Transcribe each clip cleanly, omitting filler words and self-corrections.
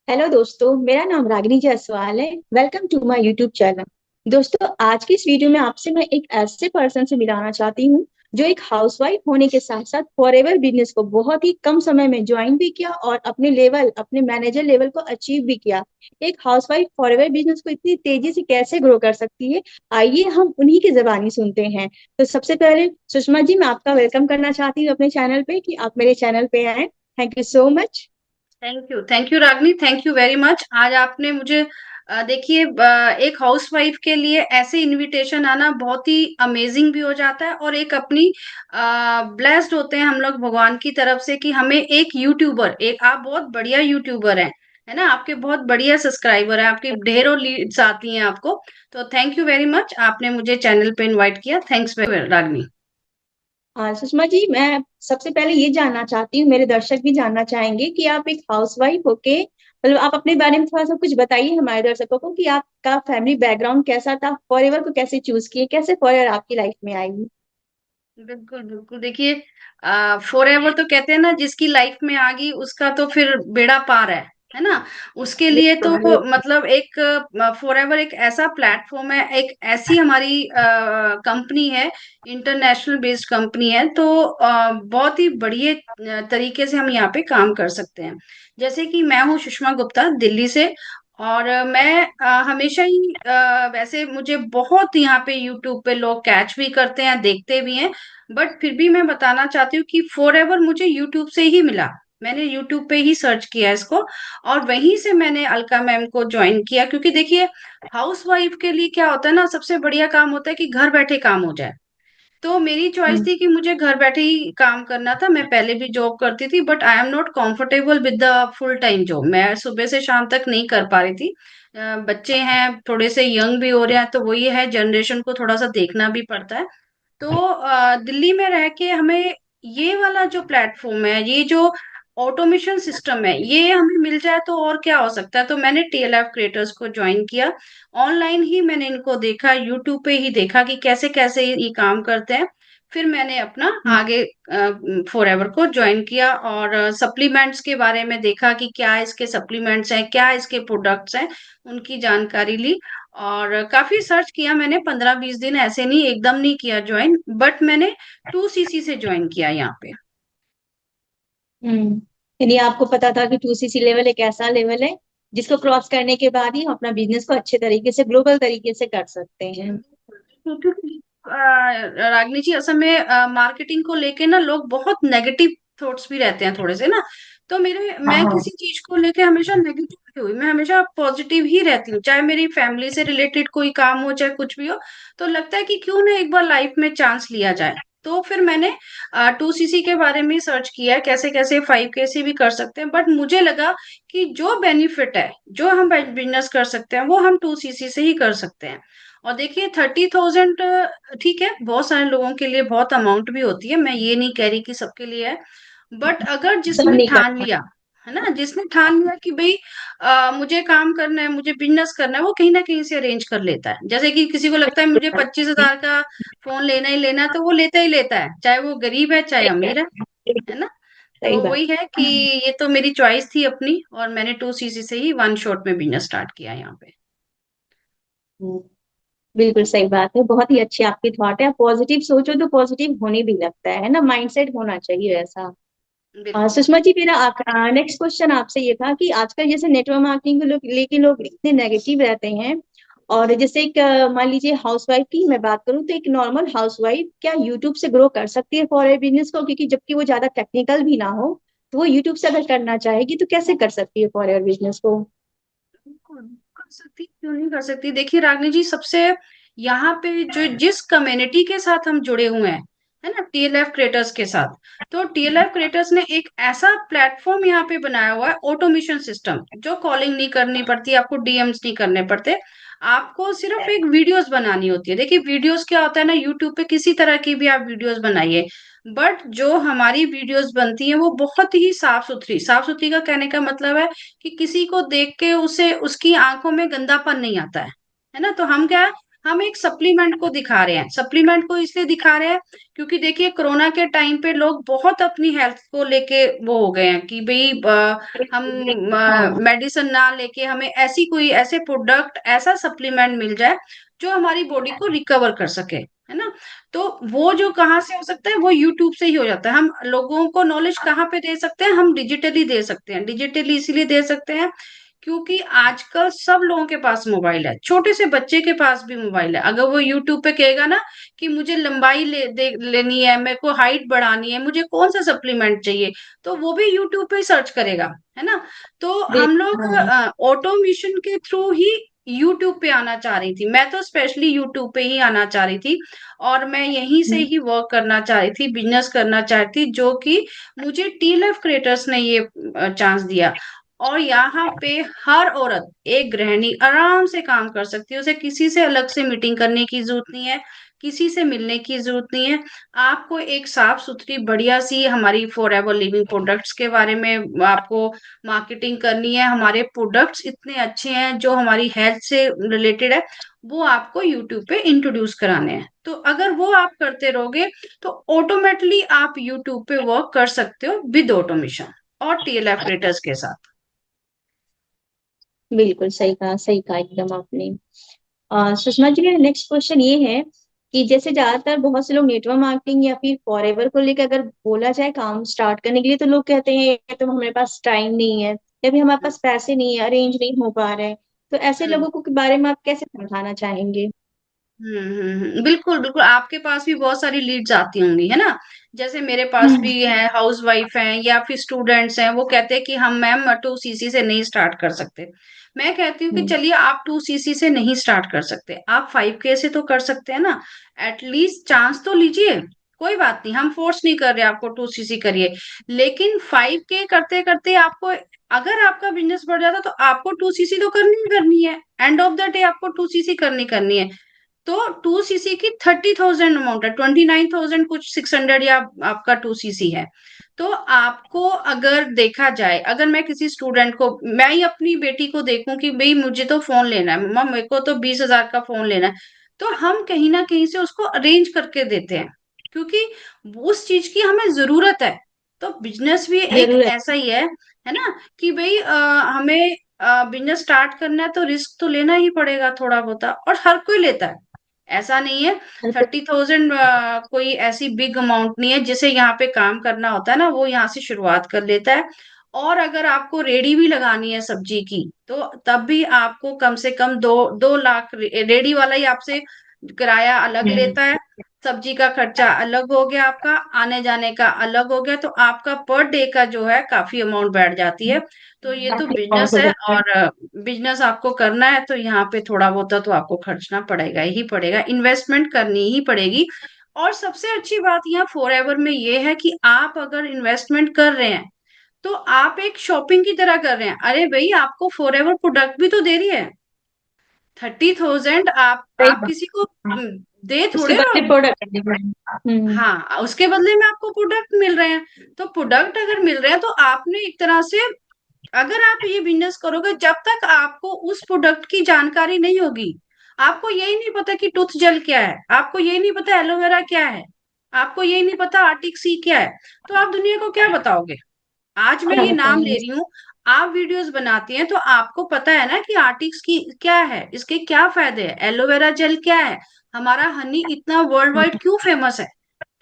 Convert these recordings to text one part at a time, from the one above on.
Hello दोस्तों, मेरा नाम रागिनी जायसवाल है। Welcome to my YouTube channel. दोस्तों, आज की इस वीडियो में आपसे मैं एक ऐसे पर्सन से मिलाना चाहती हूँ जो एक हाउसवाइफ होने के साथ साथ फॉरएवर बिजनेस को बहुत ही कम समय में ज्वाइन भी किया और अपने मैनेजर लेवल को अचीव भी किया। एक हाउसवाइफ फॉरएवर बिजनेस को इतनी तेजी से कैसे ग्रो कर सकती है, आइए हम उन्हीं की जबानी सुनते हैं। तो सबसे पहले सुषमा जी, मैं आपका वेलकम करना चाहती हूँ अपने चैनल पे कि आप मेरे चैनल पे आए। Thank you so much. Thank you Ragini, thank you very much. आज आपने मुझे देखिए, एक हाउसवाइफ के लिए ऐसे इनविटेशन आना बहुत ही अमेजिंग भी हो जाता है, और एक अपनी ब्लेस्ड होते हैं हम लोग भगवान की तरफ से कि हमें एक यूट्यूबर, एक आप बहुत बढ़िया यूट्यूबर हैं, है ना। आपके बहुत बढ़िया सब्सक्राइबर हैं, आपकी ढेरों लीड्स आती हैं आपको। तो थैंक यू वेरी मच, आपने मुझे चैनल पे इनवाइट किया। थैंक्स रागनी। हाँ सुषमा जी, मैं सबसे पहले ये जानना चाहती हूँ, मेरे दर्शक भी जानना चाहेंगे कि आप एक हाउसवाइफ होके मतलब आप अपने बारे में थोड़ा सा कुछ बताइए हमारे दर्शकों को कि आपका फैमिली बैकग्राउंड कैसा था, फॉरएवर को कैसे चूज किए, कैसे फॉरएवर आपकी लाइफ में आई। बिल्कुल बिल्कुल, देखिए, फॉर एवर तो कहते हैं ना, जिसकी लाइफ में आ गई उसका तो फिर बेड़ा पार है ना। उसके लिए तो बिल्कुल बिल्कुल। मतलब एक फॉर एवर एक ऐसा प्लेटफॉर्म है, एक ऐसी हमारी कंपनी है, इंटरनेशनल बेस्ड कंपनी है। तो बहुत ही बढ़िया तरीके से हम यहाँ पे काम कर सकते हैं। जैसे कि मैं हूँ सुषमा गुप्ता, दिल्ली से। और मैं हमेशा ही वैसे मुझे बहुत यहाँ पे यूट्यूब पे लोग कैच भी करते हैं, देखते भी हैं। बट फिर भी मैं बताना चाहती हूँ कि फॉर एवर मुझे यूट्यूब से ही मिला। मैंने यूट्यूब पे ही सर्च किया इसको, और वहीं से मैंने अलका मैम को ज्वाइन किया। क्योंकि देखिए, हाउस वाइफ के लिए क्या होता है ना, सबसे बढ़िया काम होता है कि घर बैठे काम हो जाए। तो मेरी चॉइस हम्म। थी कि मुझे घर बैठे ही काम करना था। मैं पहले भी जॉब करती थी, but I am not comfortable with the full time job. मैं सुबह से शाम तक नहीं कर पा रही थी। बच्चे हैं, थोड़े से यंग भी हो रहे हैं, तो वही है, जनरेशन को थोड़ा सा देखना भी पड़ता है। तो दिल्ली में रह के हमें ये वाला जो प्लेटफॉर्म है, ये जो ऑटोमेशन सिस्टम है, ये हमें मिल जाए तो और क्या हो सकता है। तो मैंने टीएलएफ क्रिएटर्स को ज्वाइन किया। ऑनलाइन ही मैंने इनको देखा, यूट्यूब पे ही देखा कि कैसे कैसे ये काम करते हैं। फिर मैंने अपना हम्म। आगे फॉर एवर को ज्वाइन किया, और सप्लीमेंट्स के बारे में देखा कि क्या इसके सप्लीमेंट्स हैं, क्या इसके प्रोडक्ट्स हैं, उनकी जानकारी ली। और काफी सर्च किया मैंने, 15-20 दिन ऐसे नहीं, एकदम नहीं किया ज्वाइन, बट मैंने 2cc से ज्वाइन किया यहाँ पे। हम्म। यानी आपको पता था कि 2cc लेवल एक ऐसा लेवल है जिसको क्रॉस करने के बाद ही हम अपना बिजनेस को अच्छे तरीके से ग्लोबल तरीके से कर सकते हैं। क्योंकि रागनी जी, असल में मार्केटिंग को लेके ना लोग बहुत नेगेटिव थॉट्स भी रहते हैं थोड़े से ना। तो मैं हाँ। किसी चीज को लेके हमेशा नेगेटिव नहीं हुई, मैं हमेशा पॉजिटिव ही रहती हूँ। चाहे मेरी फैमिली से रिलेटेड कोई काम हो, चाहे कुछ भी हो, तो लगता है कि क्यों ना एक बार लाइफ में चांस लिया जाए। तो फिर मैंने 2cc के बारे में सर्च किया है, कैसे कैसे 5k भी कर सकते हैं। बट मुझे लगा कि जो बेनिफिट है, जो हम बिजनेस कर सकते हैं, वो हम 2cc से ही कर सकते हैं। और देखिए, 30,000 ठीक है, बहुत सारे लोगों के लिए बहुत अमाउंट भी होती है, मैं ये नहीं कह रही कि सबके लिए है। बट अगर सब जिसने नहीं ठान करता। लिया, है ना, जिसने ठान लिया कि भाई मुझे काम करना है, मुझे बिजनेस करना है, वो कहीं ना कहीं से अरेंज कर लेता है। जैसे कि किसी को लगता है मुझे 25,000 का फोन लेना ही लेना है, तो वो लेता ही लेता है, चाहे वो गरीब है चाहे सही अमीर बात। है ना। सही तो बात। वही है कि ये तो मेरी चॉइस थी अपनी, और मैंने 2cc से ही वन शॉट में बिजनेस स्टार्ट किया यहाँ पे। हम्म। बिल्कुल सही बात है, बहुत ही अच्छी आपकी थॉट है। पॉजिटिव सोचो तो पॉजिटिव होने भी लगता है ना, माइंडसेट होना चाहिए ऐसा। बिल्कुल। सुषमा जी, मेरा नेक्स्ट क्वेश्चन आपसे ये था कि आजकल जैसे नेटवर्क मार्केटिंग को लेके लोग इतने नेगेटिव रहते हैं, और जैसे एक मान लीजिए हाउसवाइफ की मैं बात करूं तो एक नॉर्मल हाउसवाइफ क्या यूट्यूब से ग्रो कर सकती है फॉर ए बिजनेस को, क्योंकि जबकि वो ज्यादा टेक्निकल भी ना हो, तो वो यूट्यूब से अगर करना चाहेगी तो कैसे कर सकती है फॉर ए बिजनेस को। बिल्कुल कर सकती, क्यों नहीं कर सकती। देखिए रागनी जी, सबसे यहाँ पे जो जिस कम्युनिटी के साथ हम जुड़े हुए हैं, है ना, टीएलएफ क्रिएटर्स के साथ। तो टीएलएफ क्रिएटर्स ने एक ऐसा प्लेटफॉर्म यहाँ पे बनाया हुआ है, ऑटोमेशन सिस्टम, जो कॉलिंग नहीं करनी पड़ती, आपको डीएम्स नहीं करने पड़ते। आपको सिर्फ एक वीडियोस बनानी होती है। देखिए, वीडियोस क्या होता है ना, यूट्यूब पे किसी तरह की भी आप वीडियोस बनाइए, बट जो हमारी वीडियोस बनती हैं वो बहुत ही साफ सुथरी। साफ सुथरी का कहने का मतलब है कि किसी को देख के उसे उसकी आंखों में गंदापन नहीं आता है ना। तो हम क्या है, हम एक सप्लीमेंट को दिखा रहे हैं। सप्लीमेंट को इसलिए दिखा रहे हैं क्योंकि देखिए कोरोना के टाइम पे लोग बहुत अपनी हेल्थ को लेके वो हो गए हैं कि भाई हम हाँ। मेडिसिन ना लेके हमें ऐसी कोई ऐसे प्रोडक्ट ऐसा सप्लीमेंट मिल जाए जो हमारी बॉडी को रिकवर कर सके, है ना। तो वो जो कहाँ से हो सकता है, वो यूट्यूब से ही हो जाता है। हम लोगों को नॉलेज कहाँ पे दे सकते हैं, हम डिजिटली दे सकते हैं। डिजिटली इसीलिए दे सकते हैं क्योंकि आजकल सब लोगों के पास मोबाइल है, छोटे से बच्चे के पास भी मोबाइल है। अगर वो यूट्यूब पे कहेगा ना कि मुझे लंबाई लेनी है, मेरे को हाइट बढ़ानी है, मुझे कौन सा सप्लीमेंट चाहिए, तो वो भी यूट्यूब पे ही सर्च करेगा, है ना। तो हम लोग हाँ। ऑटोमेशन के थ्रू ही यूट्यूब पे आना चाह रही थी। मैं तो स्पेशली यूट्यूब पे ही आना चाह रही थी और मैं यहीं से ही वर्क करना चाह रही थी, बिजनेस करना चाह रही थी, जो कि मुझे टीएलएफ क्रिएटर्स ने ये चांस दिया। और यहाँ पे हर औरत, एक गृहिणी आराम से काम कर सकती है, उसे किसी से अलग से मीटिंग करने की जरूरत नहीं है, किसी से मिलने की जरूरत नहीं है। आपको एक साफ सुथरी बढ़िया सी हमारी फॉर एवर लिविंग प्रोडक्ट्स के बारे में आपको मार्केटिंग करनी है। हमारे प्रोडक्ट्स इतने अच्छे हैं जो हमारी हेल्थ से रिलेटेड है, वो आपको यूट्यूब पे इंट्रोड्यूस कराने हैं। तो अगर वो आप करते रहोगे तो ऑटोमेटिकली आप यूट्यूब पे वर्क कर सकते हो विद ऑटोमेशन और टीएलएफ क्रिएटर्स के साथ। बिल्कुल सही कहा एकदम आपने। सुषमा जी, मेरा नेक्स्ट क्वेश्चन ये है कि जैसे ज्यादातर बहुत से लोग नेटवर्क मार्केटिंग या फिर फॉरएवर को लेकर अगर बोला जाए काम स्टार्ट करने के लिए, तो लोग कहते हैं या तो हमारे पास टाइम नहीं है या फिर हमारे पास पैसे नहीं है, अरेंज नहीं हो पा रहे हैं। तो ऐसे हम्म लोगों को के बारे में आप कैसे समझाना चाहेंगे? बिल्कुल बिल्कुल, आपके पास भी बहुत सारी लीड्स आती होंगी, है ना। जैसे मेरे पास हम्म। भी है, हाउस वाइफ हैं या फिर स्टूडेंट्स हैं, वो कहते हैं कि हम मैम 2cc से नहीं स्टार्ट कर सकते। मैं कहती हूँ कि हम्म। चलिए आप 2cc से नहीं स्टार्ट कर सकते, आप 5K से तो कर सकते हैं ना। एटलीस्ट चांस तो लीजिए। कोई बात नहीं, हम फोर्स नहीं कर रहे आपको 2cc करिए, लेकिन 5K करते करते आपको, अगर आपका बिजनेस बढ़ जाता तो आपको 2cc तो करनी ही करनी है। एंड ऑफ द डे आपको 2cc करनी है। तो 2cc की 30,000 अमाउंट है, 29,000 कुछ 600 या आपका 2cc है। तो आपको अगर देखा जाए, अगर मैं किसी स्टूडेंट को, मैं ही अपनी बेटी को देखूं कि भाई मुझे तो फोन लेना है मम्मा, मेरे को तो 20,000 का फोन लेना है, तो हम कहीं ना कहीं से उसको अरेंज करके देते हैं क्योंकि उस चीज की हमें जरूरत है। तो बिजनेस भी एक जरूर है। ऐसा ही है ना, कि भाई हमें बिजनेस स्टार्ट करना है तो रिस्क तो लेना ही पड़ेगा थोड़ा बहुत, और हर कोई लेता है, ऐसा नहीं है। हर कोई। 30,000 कोई ऐसी बिग अमाउंट नहीं है, जिसे यहाँ पे काम करना होता है ना, वो यहाँ से शुरुआत कर लेता है। और अगर आपको रेडी भी लगानी है सब्जी की, तो तब भी आपको कम से कम 2 2 लाख, रेडी वाला ही आपसे किराया अलग हम्म। लेता है, सब्जी का खर्चा अलग हो गया, आपका आने जाने का अलग हो गया, तो आपका पर डे का जो है काफी अमाउंट बैठ जाती है। तो ये तो काफी अमाउंट बिजनेस हो है, जाता है। और बिजनेस आपको करना है तो यहाँ पे थोड़ा बहुत तो आपको खर्चना पड़ेगा ही पड़ेगा, इन्वेस्टमेंट करनी ही पड़ेगी। और सबसे अच्छी बात यहाँ फॉर एवर में ये है कि आप अगर इन्वेस्टमेंट कर रहे हैं तो आप एक शॉपिंग की तरह कर रहे हैं। अरे भाई, आपको फॉर एवर प्रोडक्ट भी तो दे रही है। 30,000 सही आप बात। किसी को हाँ। दे उसके थोड़े बदले रहो। प्रोडक्ट है। हम्म। हाँ, उसके बदले में आपको प्रोडक्ट मिल रहे हैं। तो प्रोडक्ट अगर मिल रहे हैं तो आपने एक तरह से, अगर आप ये बिजनेस करोगे, जब तक आपको उस प्रोडक्ट की जानकारी नहीं होगी, आपको यही नहीं पता कि टूथ जेल क्या है, आपको यही नहीं पता एलोवेरा क्या है, आपको यही नहीं पता आर्टिक सी क्या है, तो आप दुनिया को क्या बताओगे। आज मैं क्या ये नाम ले बताएंगे? रही हूँ, आप वीडियोस बनाती हैं तो आपको पता है ना कि आर्टिक्स की क्या है, इसके क्या फायदे हैं, एलोवेरा जेल क्या है, हमारा हनी इतना वर्ल्ड वाइड हम्म। क्यों फेमस है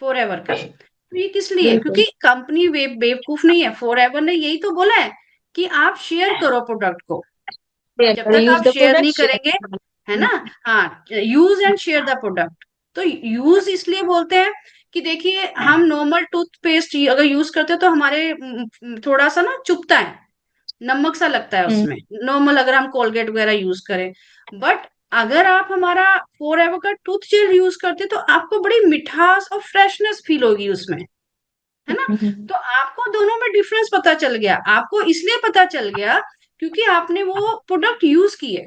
फॉर एवर का। तो ये किस लिए? बिल्कुल। क्योंकि कंपनी बेवकूफ नहीं है, फॉर एवर ने यही तो बोला है कि आप शेयर करो प्रोडक्ट को। शेयर जब करो, तक यूज आप द शेयर प्रोडक्ट नहीं करेंगे, शेयर। है ना। हाँ, use and share the product. तो यूज इसलिए बोलते हैं कि देखिए, हम नॉर्मल टूथपेस्ट अगर यूज करते हैं तो हमारे थोड़ा सा ना चुभता है, नमक सा लगता है हम्म। उसमें, नॉर्मल अगर हम कोलगेट वगैरह यूज करें। बट अगर आप हमारा फोर एवर का टूथ जेल यूज करते तो आपको बड़ी मिठास और फ्रेशनेस फील होगी उसमें, है ना। हम्म। तो आपको दोनों में डिफरेंस पता चल गया, आपको इसलिए पता चल गया क्योंकि आपने वो प्रोडक्ट यूज किए।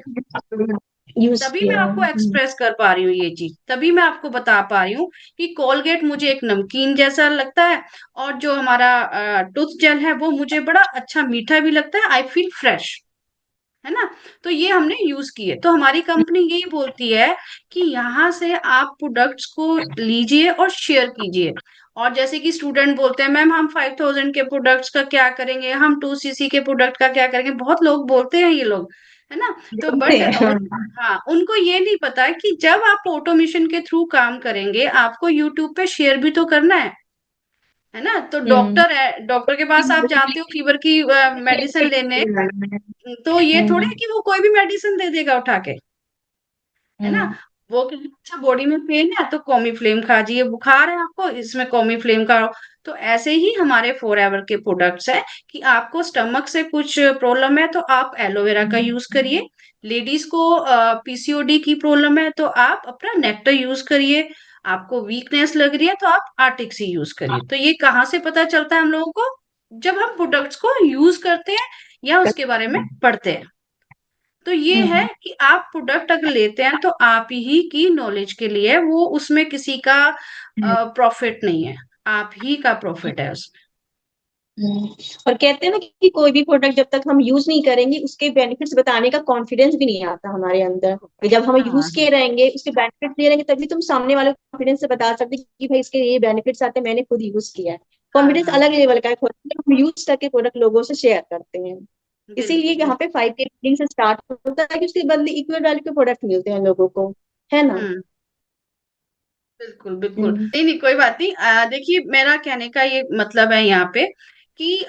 यूज तभी मैं किया। आपको एक्सप्रेस कर पा रही हूँ ये चीज, तभी मैं आपको बता पा रही हूँ कि कोलगेट मुझे एक नमकीन जैसा लगता है, और जो हमारा टूथ जेल है वो मुझे बड़ा अच्छा मीठा भी लगता है, आई फील फ्रेश। है ना। तो ये हमने यूज किए, तो हमारी कंपनी यही बोलती है कि यहाँ से आप प्रोडक्ट्स को लीजिए और शेयर कीजिए। और जैसे कि स्टूडेंट बोलते हैं, मैम हम 5000 के प्रोडक्ट्स का क्या करेंगे, हम 2cc के प्रोडक्ट का क्या करेंगे, बहुत लोग बोलते हैं ये लोग, है ना। तो बोलते बट हैं हाँ। हाँ, उनको ये नहीं पता है कि जब आप ऑटोमेशन के थ्रू काम करेंगे, आपको यूट्यूब पे शेयर भी तो करना है ना। तो हम्म। डॉक्टर है, डॉक्टर के पास आप जाते हो फीवर की मेडिसिन लेने, तो ये थोड़े है हम्म। कि वो कोई भी मेडिसिन दे देगा उठा के, है ना। हम्म। वो कि अच्छा बॉडी में पेन है तो कॉमीफ्लेम खा जाइए, बुखार है आपको इसमें कॉमीफ्लेम खाओ। तो ऐसे ही हमारे फॉर एवर के प्रोडक्ट्स है कि आपको स्टमक से कुछ प्रॉब्लम है तो आप एलोवेरा का यूज करिए। लेडीज को पीसीओडी की प्रॉब्लम है तो आप अपना नेक्टर यूज करिए। आपको वीकनेस लग रही है तो आप आर्टिक्स यूज करिए। तो ये कहाँ से पता चलता है हम लोगों को, जब हम प्रोडक्ट्स को यूज करते हैं या उसके बारे में पढ़ते हैं। तो ये है हम्म। कि आप प्रोडक्ट अगर लेते हैं तो आप ही की नॉलेज के लिए, वो उसमें किसी का प्रॉफिट नहीं है, आप ही का प्रॉफिट है उसमें। हम्म। और कहते हैं ना कि कोई भी प्रोडक्ट जब तक हम यूज नहीं करेंगे उसके बेनिफिट्स बताने का कॉन्फिडेंस भी नहीं आता हमारे अंदर, कि जब हम यूज हाँ किए रहेंगे उसके बेनिफिट्स ले रहेंगे तभी तुम सामने वाले कॉन्फिडेंस से बता सकते हैं कि भाई इसके ये बेनिफिट्स आते हैं, मैंने खुद यूज किया है। हाँ कॉन्फिडेंस हाँ, अलग लेवल का है, हम यूज करके प्रोडक्ट लोगों से शेयर करते हैं। इसीलिए बिल्कुल यहाँ बिल्कुल। पे 5K रेटिंग से स्टार्ट होता है कि उसके बदले इक्वल वैल्यू के प्रोडक्ट मिलते हैं लोगों को, है ना। हम्म, बिल्कुल बिल्कुल, हम्म। नहीं नहीं कोई बात नहीं। देखिए मेरा कहने का ये मतलब है यहाँ पे कि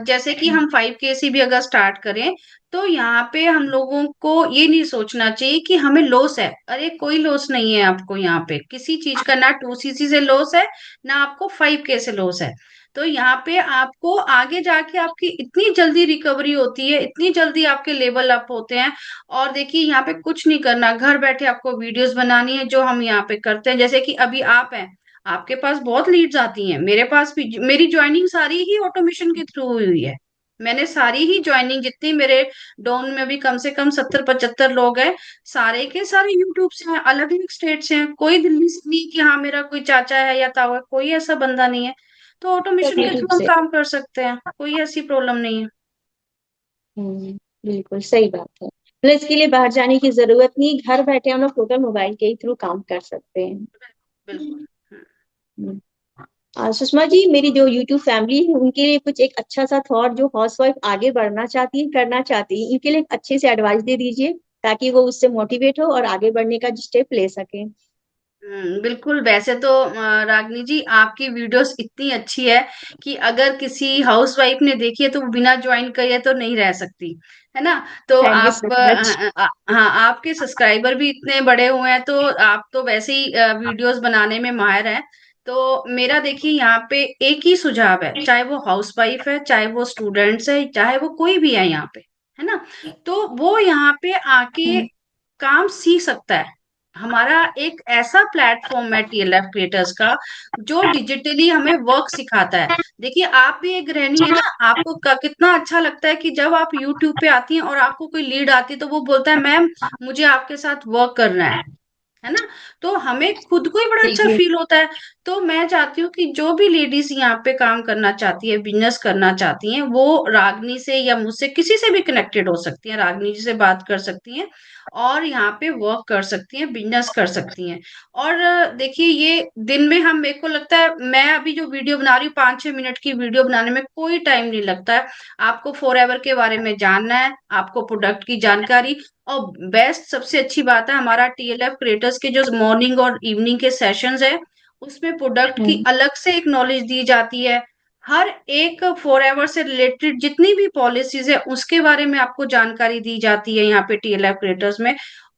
जैसे कि हम 5K से भी अगर स्टार्ट करें, तो यहाँ पे हम लोगों को ये नहीं सोचना चाहिए कि हमें लॉस है। अरे कोई लॉस नहीं है आपको यहाँ पे किसी चीज का, ना 2cc से लॉस है, ना आपको 5K से लॉस है। तो यहाँ पे आपको आगे जाके आपकी इतनी जल्दी रिकवरी होती है, इतनी जल्दी आपके लेवल अप होते हैं। और देखिए यहाँ पे कुछ नहीं करना, घर बैठे आपको वीडियोस बनानी है, जो हम यहाँ पे करते हैं। जैसे कि अभी आप हैं, आपके पास बहुत लीड्स आती हैं, मेरे पास भी, मेरी ज्वाइनिंग सारी ही ऑटोमेशन के थ्रू हुई है। मैंने सारी ही ज्वाइनिंग, जितनी मेरे डाउन में भी कम से कम 70-75 लोग हैं, सारे के सारे यूट्यूब से हैं, अलग अलग स्टेट से हैं। कोई दिल्ली से नहीं कि हाँ मेरा कोई चाचा है या ताऊ है, कोई ऐसा बंदा नहीं है। तो सब ऑटोमेशन के यूट्यूब थ्रू हम से। काम कर सकते हैं, कोई ऐसी प्रॉब्लम नहीं है। हम्म। बिल्कुल सही बात है, मतलब इसके लिए बाहर जाने की जरूरत नहीं, घर बैठे हम लोग टोटल मोबाइल के ही थ्रू काम कर सकते हैं। बिल्कुल। हम्म। हम्म। सुषमा जी, मेरी जो यूट्यूब फैमिली है उनके लिए कुछ एक अच्छा सा थॉट, जो हाउस वाइफ आगे बढ़ना चाहती है, करना चाहती है, इनके लिए एक अच्छे से एडवाइस दे दीजिए ताकि वो उससे मोटिवेट हो और आगे बढ़ने का स्टेप ले सके। बिल्कुल। वैसे तो रागनी जी आपकी वीडियोस इतनी अच्छी है कि अगर किसी हाउसवाइफ ने देखी है तो वो बिना ज्वाइन करे तो नहीं रह सकती, है ना। तो थैंक यू आप सो मच। हाँ, आपके सब्सक्राइबर भी इतने बड़े हुए हैं, तो आप तो वैसे ही वीडियोस बनाने में माहिर हैं। तो मेरा देखिए यहाँ पे एक ही सुझाव है, चाहे वो हाउसवाइफ है, चाहे वो स्टूडेंट्स है, चाहे वो कोई भी है यहाँ पे, है ना। तो वो यहाँ पे आके काम सीख सकता है। हमारा एक ऐसा प्लेटफॉर्म है टीएलएफ क्रिएटर्स का, जो डिजिटली हमें वर्क सिखाता है। देखिए आप भी एक गृहिणी है ना, आपको कितना अच्छा लगता है कि जब आप यूट्यूब पे आती हैं और आपको कोई लीड आती है तो वो बोलता है मैम मुझे आपके साथ वर्क करना है ना। तो हमें खुद को ही बड़ा अच्छा देखिए। फील होता है। तो मैं चाहती हूँ कि जो भी लेडीज यहाँ पे काम करना चाहती है, बिजनेस करना चाहती हैं, वो रागनी से या मुझसे किसी से भी कनेक्टेड हो सकती हैं, रागनी जी से बात कर सकती हैं और यहाँ पे वर्क कर सकती हैं, बिजनेस कर सकती हैं। और देखिए ये दिन में हम, मेरे को लगता है मैं अभी जो वीडियो बना रही हूँ 5-6 मिनट की वीडियो बनाने में कोई टाइम नहीं लगता है। आपको फॉर एवर के बारे में जानना है, आपको प्रोडक्ट की जानकारी, और बेस्ट सबसे अच्छी बात है हमारा टीएलएफ क्रिएटर्स के जो मॉर्निंग और इवनिंग के सेशंस है, उसमें प्रोडक्ट की हम्म। अलग से एक नॉलेज दी जाती है। हर एक फॉर एवर से रिलेटेड जितनी भी पॉलिसीज है उसके बारे में आपको जानकारी दी जाती है यहाँ पे टीएलएफ क्रिएटर्स में।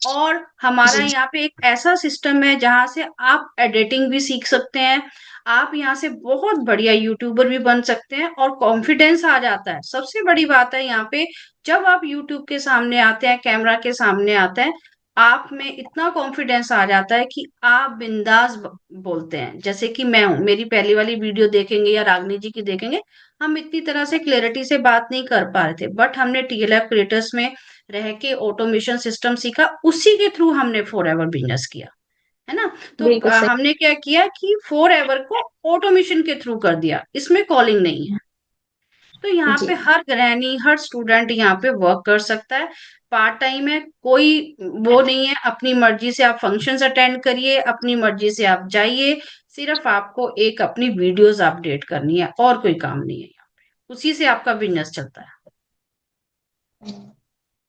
और हमारा जी। यहाँ पे एक ऐसा सिस्टम है जहां से आप एडिटिंग भी सीख सकते हैं। आप यहाँ से बहुत बढ़िया यूट्यूबर भी बन सकते हैं और कॉन्फिडेंस आ जाता है। सबसे बड़ी बात है यहाँ पे, जब आप यूट्यूब के सामने आते हैं, कैमरा के सामने आते हैं, आप में इतना कॉन्फिडेंस आ जाता है कि आप बिंदास बोलते हैं। जैसे कि मैं हूं, मेरी पहली वाली वीडियो देखेंगे या रागनी जी की देखेंगे, हम इतनी तरह से क्लैरिटी से बात नहीं कर पा रहे थे, बट हमने टीएलएफ क्रिएटर्स में रह के ऑटोमेशन सिस्टम सीखा, उसी के थ्रू हमने फॉर एवर बिजनेस किया, है ना। तो बिल्कुल सही। हमने क्या किया कि फॉर एवर को ऑटोमेशन के थ्रू कर दिया, इसमें कॉलिंग नहीं है। तो यहाँ जी। पे हर गृहिणी, हर स्टूडेंट यहाँ पे वर्क कर सकता है। पार्ट टाइम है, कोई वो नहीं है, अपनी मर्जी से आप फंक्शंस अटेंड करिए, अपनी मर्जी से आप जाइए। सिर्फ आपको एक अपनी वीडियोस अपडेट करनी है, और कोई काम नहीं है यहाँ पे, उसी से आपका बिजनेस चलता है।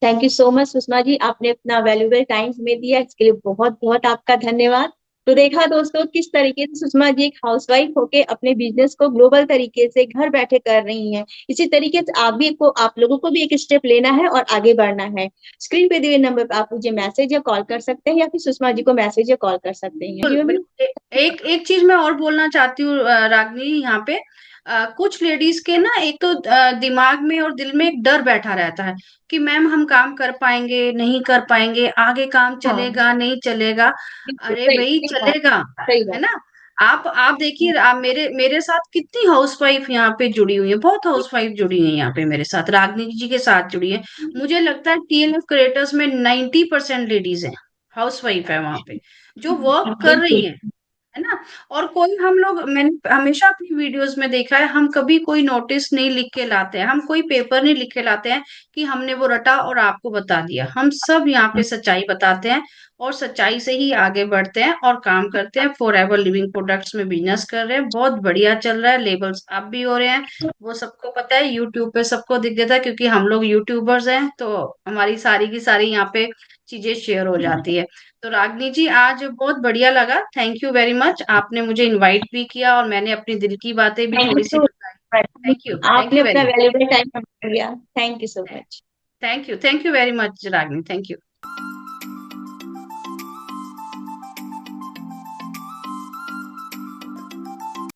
Thank you so much Sushma ji, आपने अपना वैल्यूबल टाइम हमें दिया, इसके लिए बहुत बहुत आपका धन्यवाद। तो देखा दोस्तों किस तरीके से सुषमा जी एक हाउसवाइफ होके अपने बिजनेस को ग्लोबल तरीके से घर बैठे कर रही हैं। इसी तरीके से आप लोगों को भी एक स्टेप लेना है और आगे बढ़ना है। स्क्रीन पे दिए नंबर पर आप मुझे मैसेज या कॉल कर सकते हैं, या फिर सुषमा जी को मैसेज या कॉल कर सकते हैं। जी बिल्कुल मम्मी। बिल्कुल। एक एक चीज मैं और बोलना चाहती हूँ रागनी, यहाँ पे कुछ लेडीज के ना, एक तो दिमाग में और दिल में एक डर बैठा रहता है कि मैम हम काम कर पाएंगे नहीं कर पाएंगे, आगे काम हाँ, चलेगा नहीं चलेगा। बिल्कुल अरे सही भाई सही बात। चलेगा, सही है बात। ना। आप देखिए, आप मेरे मेरे साथ कितनी हाउसवाइफ यहाँ पे जुड़ी हुई है, बहुत हाउसवाइफ जुड़ी हुई है यहाँ पे मेरे साथ, रागनी जी के साथ जुड़ी है। मुझे लगता है टीएलएफ क्रिएटर्स में 90% लेडीज है, हाउसवाइफ है वहां पे, जो वर्क कर रही बिल्कुल। है ना। और कोई, हम लोग, मैंने हमेशा अपनी वीडियोस में देखा है, हम कभी कोई नोटिस नहीं लिख के लाते हैं, हम कोई पेपर नहीं लिख के लाते हैं कि हमने वो रटा और आपको बता दिया। हम सब यहाँ पे सच्चाई बताते हैं, और सच्चाई से ही आगे बढ़ते हैं और काम करते हैं। फॉर एवर लिविंग प्रोडक्ट्स में बिजनेस कर रहे हैं, बहुत बढ़िया चल रहा है, लेबल्स अप भी हो रहे हैं। वो सबको पता है, यूट्यूब पे सबको दिख देता है, क्योंकि हम लोग यूट्यूबर्स हैं, तो हमारी सारी की सारी यहाँ पे चीजें शेयर हो जाती है। तो रागनी जी, आज बहुत बढ़िया लगा, थैंक यू वेरी मच, आपने मुझे इनवाइट भी किया और मैंने अपनी दिल की बातें भी थैंक यू थोड़ी सी सो बताई। मच। थैंक आपने यू अपना वेरी वैल्यूबल टाइम हमें दिया। Thank you so much. Thank you very much Ragini, thank you.